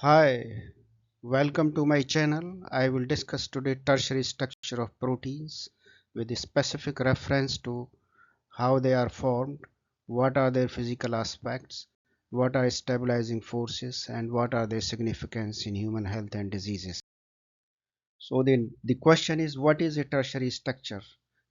Hi, welcome to my channel. I will discuss today tertiary structure of proteins with a specific reference to how they are formed, what are their physical aspects, what are stabilizing forces, and what are their significance in human health and diseases. So then the question is, what is a tertiary structure?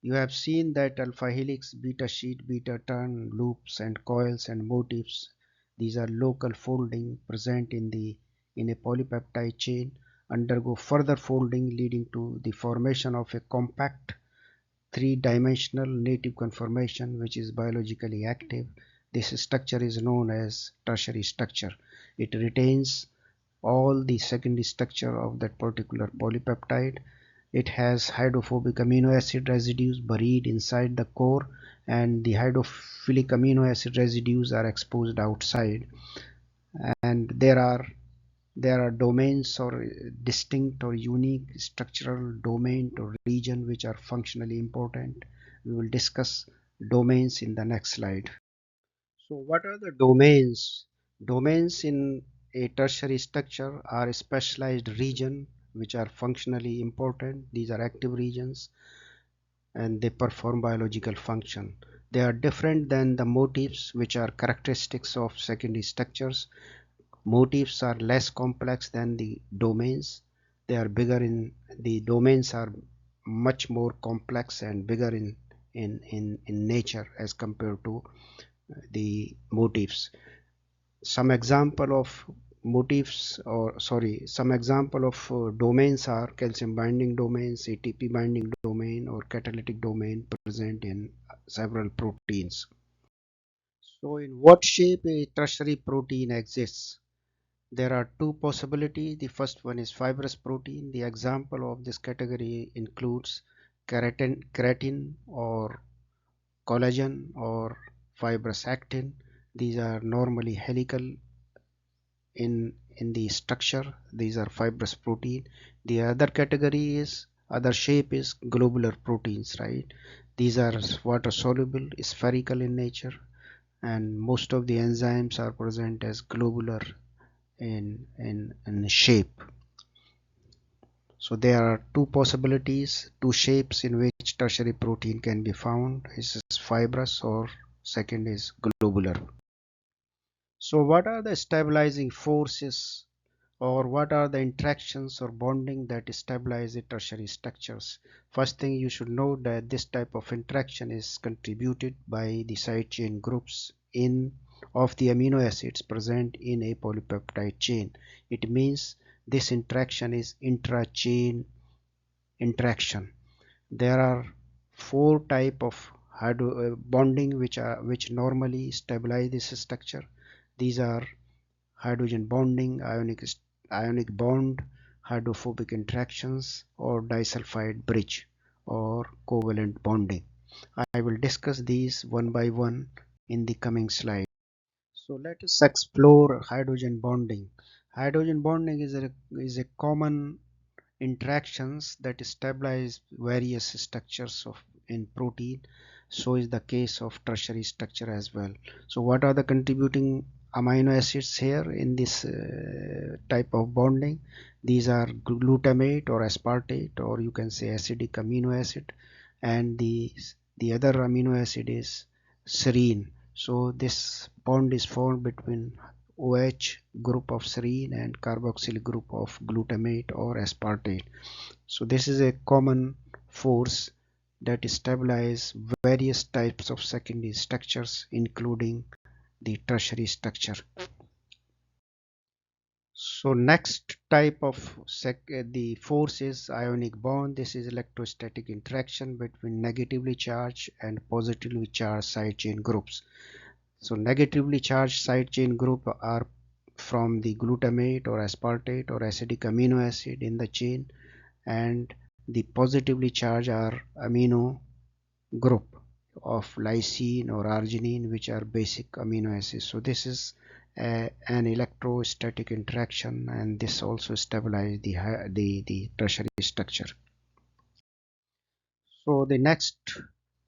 You have seen that alpha helix, beta sheet, beta turn, loops and coils and motifs. These are local folding present in a polypeptide chain undergo further folding leading to the formation of a compact three-dimensional native conformation which is biologically active. This structure is known as tertiary structure. It retains all the secondary structure of that particular polypeptide. It has hydrophobic amino acid residues buried inside the core, and the hydrophilic amino acid residues are exposed outside. And there are domains or distinct or unique structural domain or region which are functionally important. We will discuss domains in the next slide. So what are the domains? Domains in a tertiary structure are a specialized region which are functionally important. These are active regions and they perform biological function. They are different than the motifs which are characteristics of secondary structures. Motifs are less complex than the domains. They are bigger in the domains are much more complex and bigger in nature as compared to the motifs. Some example of motifs or sorry some example of domains are calcium binding domains, ATP binding domain or catalytic domain present in several proteins. So in what shape a tertiary protein exists? There are two possibilities. The first one is fibrous protein. The example of this category includes keratin or collagen or fibrous actin. These are normally helical in the structure. These are fibrous protein. The other category is other shape is globular proteins, right? These are water soluble, spherical in nature, and most of the enzymes are present as globular in shape. So there are two possibilities, two shapes in which tertiary protein can be found. This is fibrous or second is globular. So what are the stabilizing forces or what are the interactions or bonding that stabilize the tertiary structures? First thing you should know that this type of interaction is contributed by the side chain groups in of the amino acids present in a polypeptide chain. It means this interaction is intra-chain interaction. There are four type of bonding which normally stabilize this structure. These are hydrogen bonding, ionic bond, hydrophobic interactions, or disulfide bridge or covalent bonding. I will discuss these one by one in the coming slide. So let us explore hydrogen bonding. Hydrogen bonding is a common interactions that stabilize various structures of in protein. So is the case of tertiary structure as well. So what are the contributing amino acids here in this type of bonding? These are glutamate or aspartate, or you can say acidic amino acid, and the other amino acid is serine. So this bond is formed between OH group of serine and carboxyl group of glutamate or aspartate. So this is a common force that stabilize various types of secondary structures including the tertiary structure. So next type of the force is ionic bond. This is electrostatic interaction between negatively charged and positively charged side chain groups. So negatively charged side chain group are from the glutamate or aspartate or acidic amino acid in the chain, and the positively charged are amino group of lysine or arginine, which are basic amino acids. So this is an electrostatic interaction, and this also stabilizes the tertiary structure. So the next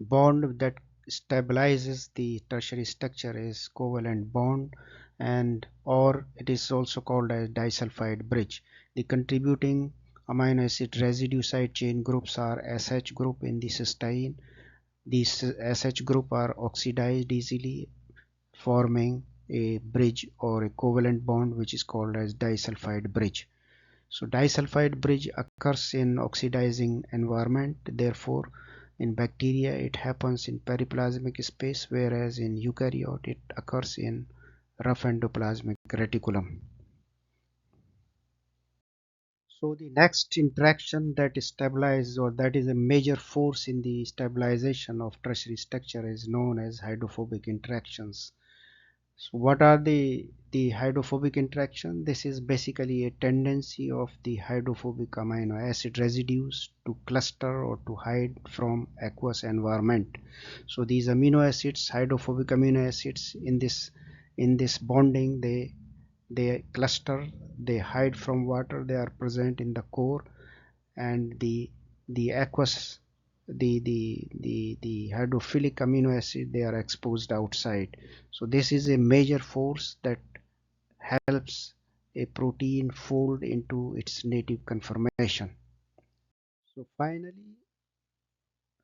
bond that stabilizes the tertiary structure is covalent bond. and or it is also called as disulfide bridge. The contributing amino acid residue side chain groups are SH group in the cysteine. These SH group are oxidized easily, forming a bridge or a covalent bond which is called as disulfide bridge. So disulfide bridge occurs in oxidizing environment. Therefore, in bacteria it happens in periplasmic space, whereas in eukaryote it occurs in rough endoplasmic reticulum. So the next interaction that stabilizes, or that is a major force in the stabilization of tertiary structure, is known as hydrophobic interactions. So what are the hydrophobic interaction? This is basically a tendency of the hydrophobic amino acid residues to cluster or to hide from aqueous environment. So these amino acids, hydrophobic amino acids, in this bonding, they cluster, they hide from water, they are present in the core, and the aqueous, the hydrophilic amino acid, they are exposed outside. So this is a major force that helps a protein fold into its native conformation. So finally,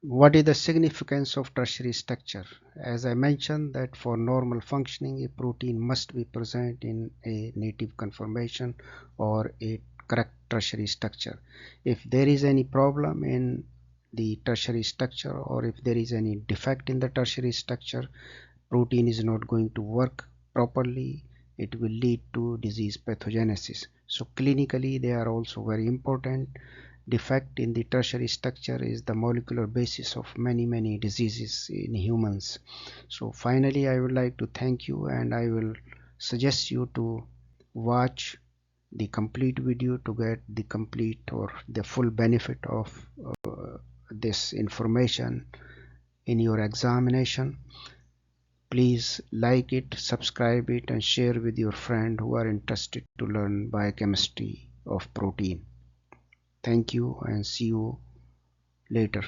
what is the significance of tertiary structure? As I mentioned, that for normal functioning, a protein must be present in a native conformation or a correct tertiary structure. If there is any problem in the tertiary structure, or if there is any defect in the tertiary structure, protein is not going to work properly. It will lead to disease pathogenesis. So clinically, they are also very important. Defect in the tertiary structure is the molecular basis of many diseases in humans. So finally, I would like to thank you, and I will suggest you to watch the complete video to get the complete or the full benefit of this information in your examination. Please like it, subscribe it, and share with your friend who are interested to learn biochemistry of protein. Thank you and see you later.